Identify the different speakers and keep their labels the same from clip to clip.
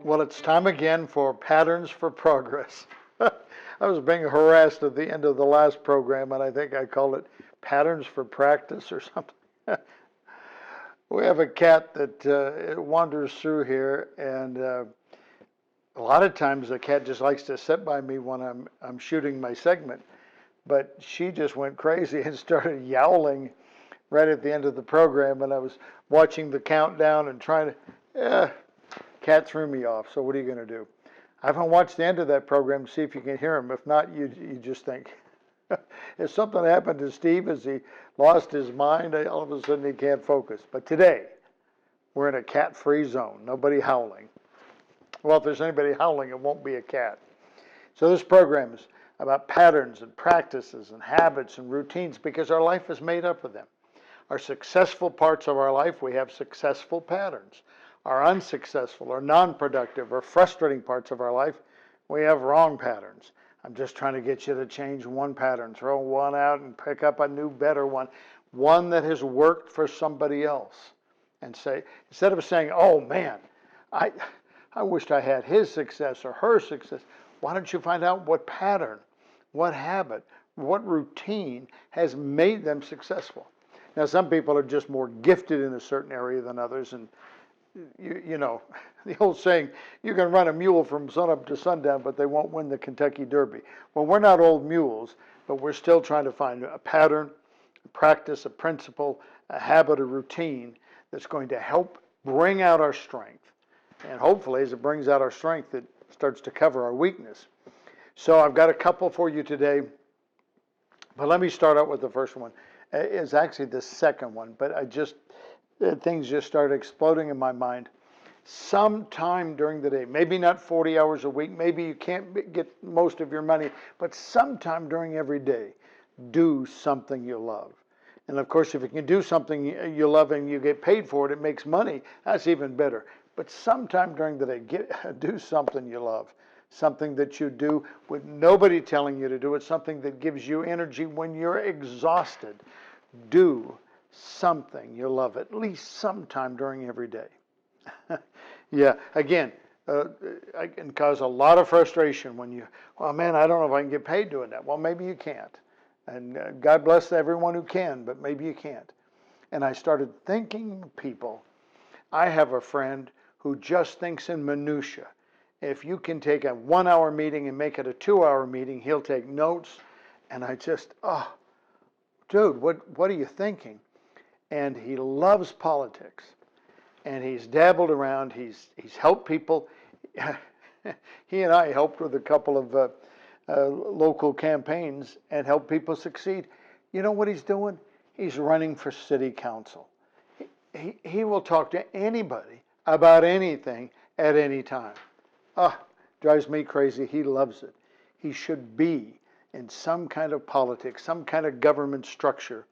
Speaker 1: Well, it's time again for Patterns for Progress. I was being harassed at the end of the last program, and I think I called it Patterns for Practice or something. We have a cat that wanders through here, and a lot of times the cat just likes to sit by me when I'm shooting my segment. But she just went crazy and started yowling right at the end of the program, and I was watching the countdown and trying to, cat threw me off. So what are you going to do? I haven't watched the end of that program to see if you can hear him. If not, you just think. If something happened to Steve as he lost his mind, all of a sudden he can't focus. But today, we're in a cat-free zone. Nobody howling. Well, if there's anybody howling, it won't be a cat. So this program is about patterns and practices and habits and routines because our life is made up of them. Our successful parts of our life, we have successful patterns. Our unsuccessful or non-productive or frustrating parts of our life, we have wrong patterns. I'm just trying to get you to change one pattern, throw one out and pick up a new, better one that has worked for somebody else. And say, instead of saying, oh man, I wished I had his success or her success, why don't you find out what pattern, what habit, what routine has made them successful? Now, some people are just more gifted in a certain area than others, and you know, the old saying, you can run a mule from sunup to sundown, but they won't win the Kentucky Derby. Well, we're not old mules, but we're still trying to find a pattern, a practice, a principle, a habit, a routine that's going to help bring out our strength. And hopefully, as it brings out our strength, it starts to cover our weakness. So I've got a couple for you today, but let me start out with the first one. It's actually the second one, but things just started exploding in my mind. Sometime during the day, maybe not 40 hours a week, maybe you can't get most of your money, but sometime during every day, do something you love. And of course, if you can do something you love and you get paid for it, it makes money, that's even better. But sometime during the day, do something you love. Something that you do with nobody telling you to do it, something that gives you energy when you're exhausted. Do something you love at least sometime during every day. Yeah, again, it can cause a lot of frustration when well, man, I don't know if I can get paid doing that. Well, maybe you can't. And God bless everyone who can, but maybe you can't. And I started thinking, people, I have a friend who just thinks in minutia. If you can take a 1 hour meeting and make it a 2 hour meeting, he'll take notes. And I just, dude, what are you thinking? And he loves politics. And he's dabbled around. He's helped people. He and I helped with a couple of local campaigns and helped people succeed. You know what he's doing? He's running for city council. He will talk to anybody about anything at any time. Drives me crazy. He loves it. He should be in some kind of politics, some kind of government structure,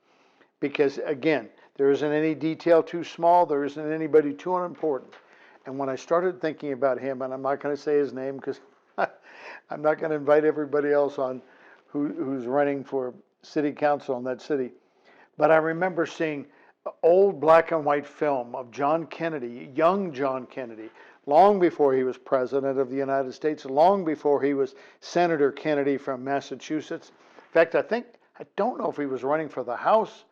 Speaker 1: because again, there isn't any detail too small, there isn't anybody too unimportant. And when I started thinking about him, and I'm not going to say his name because I'm not going to invite everybody else on who's running for city council in that city, but I remember seeing old black and white film of John Kennedy, young John Kennedy, long before he was president of the United States, long before he was Senator Kennedy from Massachusetts. In fact, I don't know if he was running for the House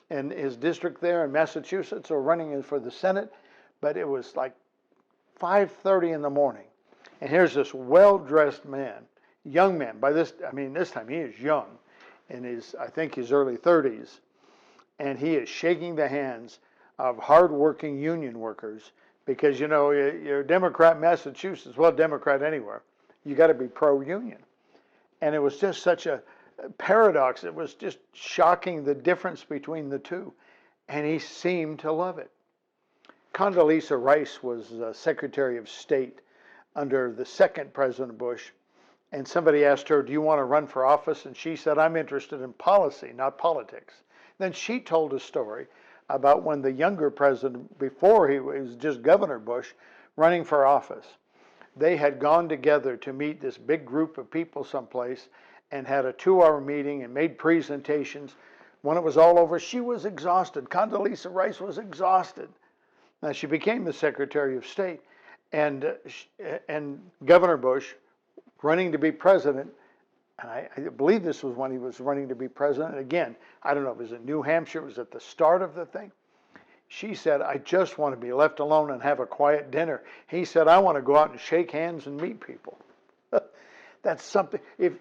Speaker 1: in his district there in Massachusetts or running for the Senate, but it was like 5:30 in the morning. And here's this well-dressed man, young man. This time he is young, in his early 30s, and he is shaking the hands of hard-working union workers. Because, you're a Democrat in Massachusetts, well, Democrat anywhere, you got to be pro-union. And it was just such a paradox. It was just shocking, the difference between the two. And he seemed to love it. Condoleezza Rice was Secretary of State under the second President Bush. And somebody asked her, do you want to run for office? And she said, I'm interested in policy, not politics. Then she told a story about when the younger president, before he was just Governor Bush, running for office, they had gone together to meet this big group of people someplace and had a 2 hour meeting and made presentations when it was all over, she was exhausted. Condoleezza Rice was exhausted. Now, she became the Secretary of State, and, and Governor Bush, running to be president, and I believe this was when he was running to be president. Again, I don't know, was it New Hampshire? Was it the start of the thing? She said, I just want to be left alone and have a quiet dinner. He said, I want to go out and shake hands and meet people. That's something. If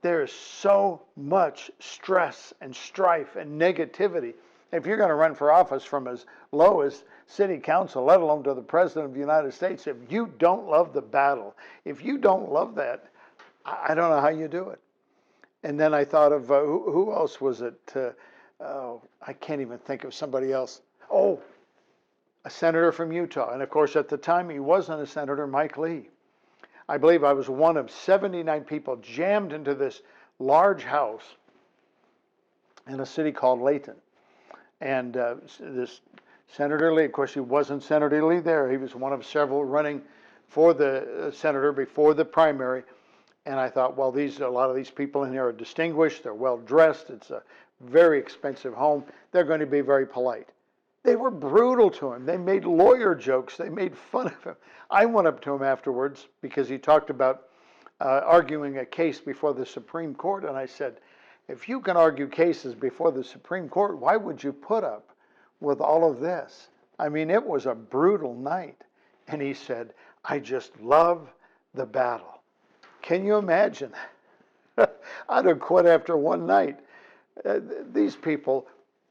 Speaker 1: there is so much stress and strife and negativity, if you're going to run for office from as low as city council, let alone to the president of the United States, if you don't love the battle, if you don't love that, I don't know how you do it. And then I thought of who else was it? I can't even think of somebody else. Oh, a senator from Utah. And of course, at the time, he wasn't a senator, Mike Lee. I believe I was one of 79 people jammed into this large house in a city called Layton. And this Senator Lee, of course, he wasn't Senator Lee there. He was one of several running for the senator before the primary. And I thought, well, a lot of these people in here are distinguished. They're well dressed. It's a very expensive home. They're going to be very polite. They were brutal to him. They made lawyer jokes. They made fun of him. I went up to him afterwards because he talked about arguing a case before the Supreme Court. And I said, if you can argue cases before the Supreme Court, why would you put up with all of this? I mean, it was a brutal night. And he said, I just love the battle. Can you imagine? I'd have quit after one night. These people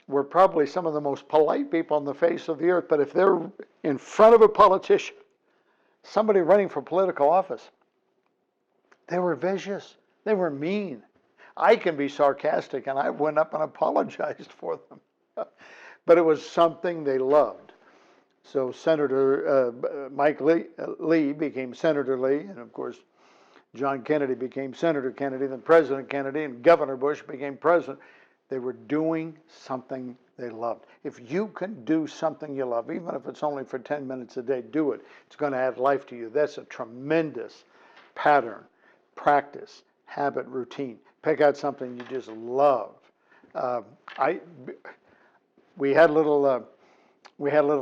Speaker 1: were probably some of the most polite people on the face of the earth, but if they're in front of a politician, somebody running for political office, they were vicious. They were mean. I can be sarcastic, and I went up and apologized for them. But it was something they loved. So Senator Mike Lee became Senator Lee, and of course, John Kennedy became Senator Kennedy, then President Kennedy, and Governor Bush became president. They were doing something they loved. If you can do something you love, even if it's only for 10 minutes a day, do it. It's going to add life to you. That's a tremendous pattern, practice, habit, routine. Pick out something you just love. We had a little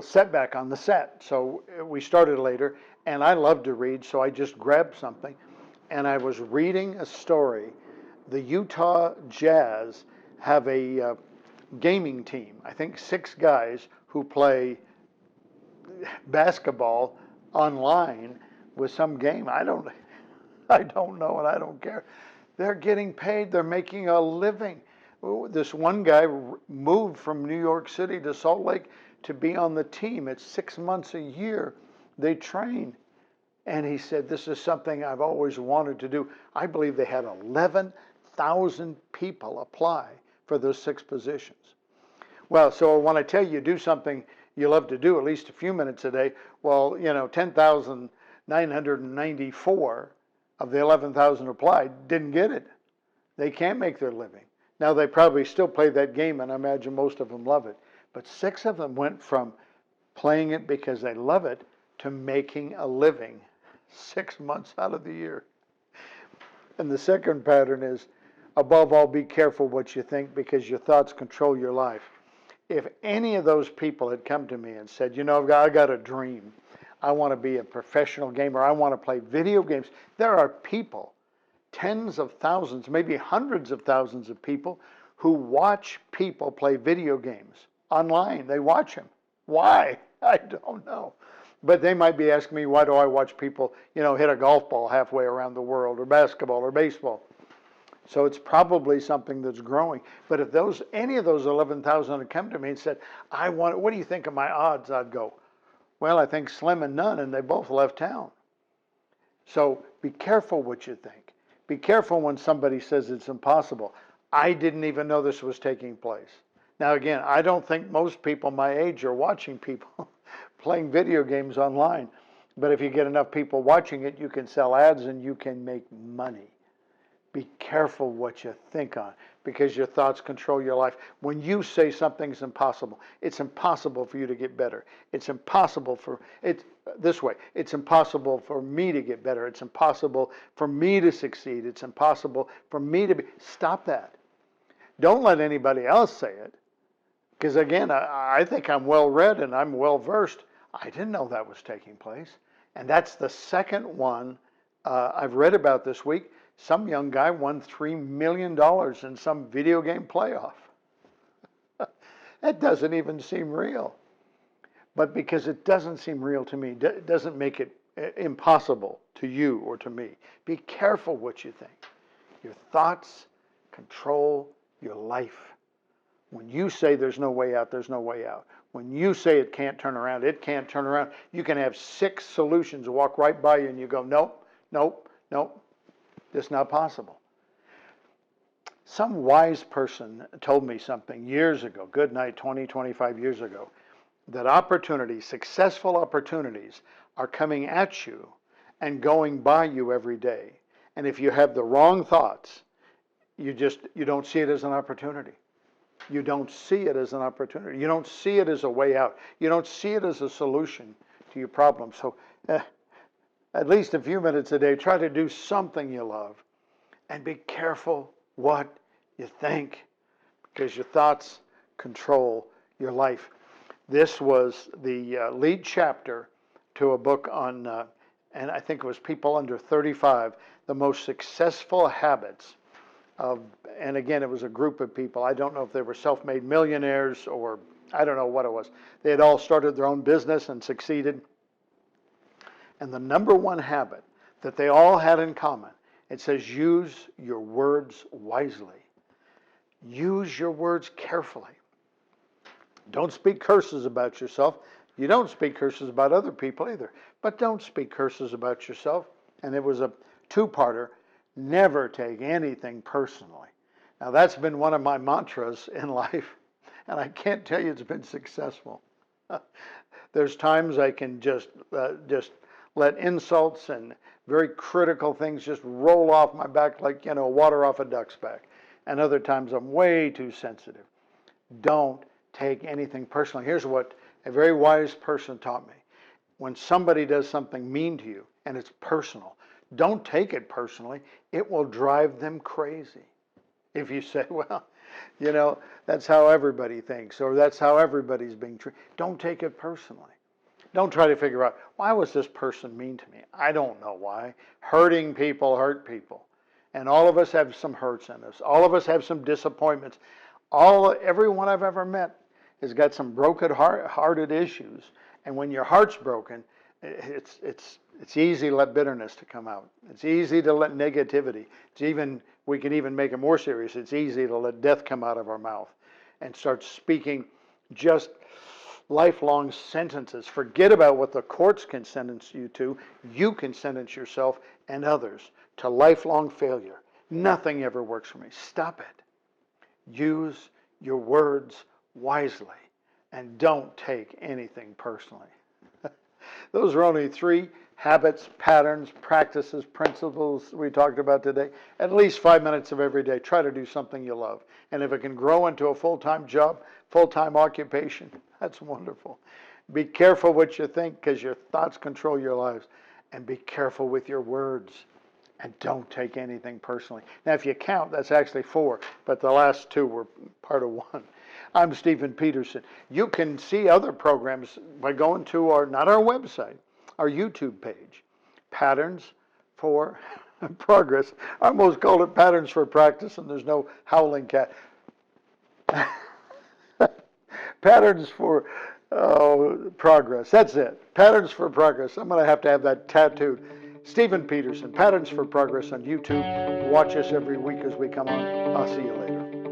Speaker 1: setback on the set, so we started later, and I love to read, so I just grabbed something, and I was reading a story. The Utah Jazz have a gaming team, I think 6 guys who play basketball online with some game. I don't know, and I don't care. They're getting paid. They're making a living. This one guy moved from New York City to Salt Lake to be on the team. It's 6 months a year they train. And he said, this is something I've always wanted to do. I believe they had 11,000 people apply for those 6 positions. Well, so when I tell you do something you love to do at least a few minutes a day, well, 10,994 of the 11,000 applied didn't get it. They can't make their living. Now, they probably still play that game, and I imagine most of them love it. But 6 of them went from playing it because they love it to making a living 6 months out of the year. And the second pattern is, above all, be careful what you think because your thoughts control your life. If any of those people had come to me and said, I got a dream. I want to be a professional gamer. I want to play video games. There are people, tens of thousands, maybe hundreds of thousands of people who watch people play video games online. They watch them. Why? I don't know. But they might be asking me, why do I watch people, hit a golf ball halfway around the world, or basketball, or baseball? So it's probably something that's growing. But if any of those 11,000 had come to me and said, what do you think of my odds? I'd go, well, I think slim and none, and they both left town. So be careful what you think. Be careful when somebody says it's impossible. I didn't even know this was taking place. Now, again, I don't think most people my age are watching people playing video games online. But if you get enough people watching it, you can sell ads and you can make money. Be careful what you think on, because your thoughts control your life. When you say something's impossible, it's impossible for you to get better. It's impossible it's impossible for me to get better. It's impossible for me to succeed. It's impossible for me to be. Stop that. Don't let anybody else say it. Because again, I think I'm well read and I'm well versed. I didn't know that was taking place. And that's the second one I've read about this week. Some young guy won $3 million in some video game playoff. That doesn't even seem real. But because it doesn't seem real to me, it doesn't make it impossible to you or to me. Be careful what you think. Your thoughts control your life. When you say there's no way out, there's no way out. When you say it can't turn around, it can't turn around. You can have 6 solutions walk right by you and you go, nope, nope, nope. It's not possible. Some wise person told me something years ago, good night, 20, 25 years ago, that opportunities, successful opportunities, are coming at you and going by you every day. And if you have the wrong thoughts, you don't see it as an opportunity. You don't see it as an opportunity. You don't see it as a way out. You don't see it as a solution to your problem. So at least a few minutes a day, try to do something you love. And be careful what you think, because your thoughts control your life. This was the lead chapter to a book on, and I think it was people under 35, the most successful habits of, and again, it was a group of people. I don't know if they were self-made millionaires or I don't know what it was. They had all started their own business and succeeded. And the number one habit that they all had in common, it says, use your words wisely. Use your words carefully. Don't speak curses about yourself. You don't speak curses about other people either. But don't speak curses about yourself. And it was a 2-parter. Never take anything personally. Now that's been one of my mantras in life, and I can't tell you it's been successful. There's times I can just let insults and very critical things just roll off my back like, water off a duck's back. And other times I'm way too sensitive. Don't take anything personally. Here's what a very wise person taught me. When somebody does something mean to you and it's personal, don't take it personally. It will drive them crazy. If you say, well, that's how everybody thinks, or that's how everybody's being treated. Don't take it personally. Don't try to figure out, why was this person mean to me? I don't know why. Hurting people hurt people. And all of us have some hurts in us. All of us have some disappointments. Everyone I've ever met has got some broken-hearted issues. And when your heart's broken, it's easy to let bitterness to come out. It's easy to let negativity. We can even make it more serious. It's easy to let death come out of our mouth and start speaking just lifelong sentences. Forget about what the courts can sentence you to. You can sentence yourself and others to lifelong failure. Nothing ever works for me. Stop it. Use your words wisely and don't take anything personally. Those are only 3 habits, patterns, practices, principles we talked about today. At least 5 minutes of every day. Try to do something you love. And if it can grow into a full-time job, full-time occupation, that's wonderful. Be careful what you think, because your thoughts control your lives. And be careful with your words. And don't take anything personally. Now, if you count, that's actually 4, but the last 2 were part of 1. I'm Stephen Peterson. You can see other programs by going to not our website, our YouTube page, Patterns for Progress. I almost called it Patterns for Practice, and there's no howling cat. Patterns for Progress. That's it. Patterns for Progress. I'm going to have that tattooed. Stephen Peterson, Patterns for Progress on YouTube. Watch us every week as we come on. I'll see you later.